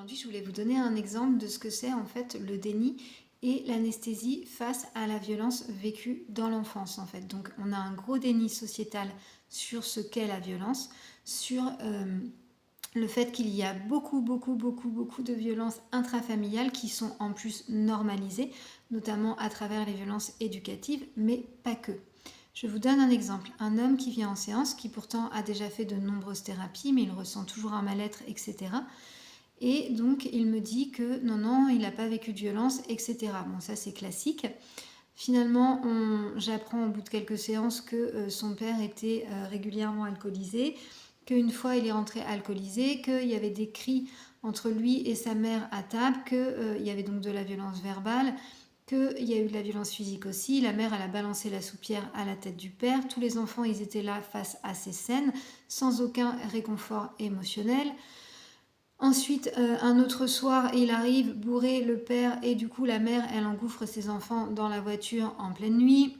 Aujourd'hui, je voulais vous donner un exemple de ce que c'est en fait le déni et l'anesthésie face à la violence vécue dans l'enfance en fait. Donc on a un gros déni sociétal sur ce qu'est la violence, sur le fait qu'il y a beaucoup de violences intrafamiliales qui sont en plus normalisées, notamment à travers les violences éducatives, mais pas que. Je vous donne un exemple. Un homme qui vient en séance, qui pourtant a déjà fait de nombreuses thérapies, mais il ressent toujours un mal-être, etc. Et donc, il me dit que non, il n'a pas vécu de violence, etc. Bon, ça, c'est classique. Finalement, j'apprends au bout de quelques séances que son père était régulièrement alcoolisé, qu'une fois, il est rentré alcoolisé, qu'il y avait des cris entre lui et sa mère à table, qu'il y avait donc de la violence verbale, qu'il y a eu de la violence physique aussi. La mère, elle a balancé la soupière à la tête du père. Tous les enfants, ils étaient là face à ces scènes, sans aucun réconfort émotionnel. Ensuite, un autre soir, il arrive bourré, le père, et du coup, la mère, elle engouffre ses enfants dans la voiture en pleine nuit.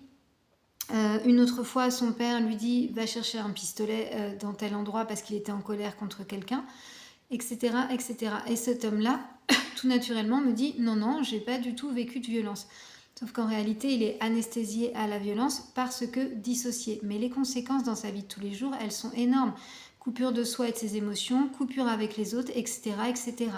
Une autre fois, son père lui dit « va chercher un pistolet dans tel endroit parce qu'il était en colère contre quelqu'un », etc., etc. Et cet homme-là, tout naturellement, me dit « non, j'ai pas du tout vécu de violence ». Sauf qu'en réalité, il est anesthésié à la violence parce que dissocié. Mais les conséquences dans sa vie de tous les jours, elles sont énormes. Coupure de soi et de ses émotions, coupure avec les autres, etc., etc.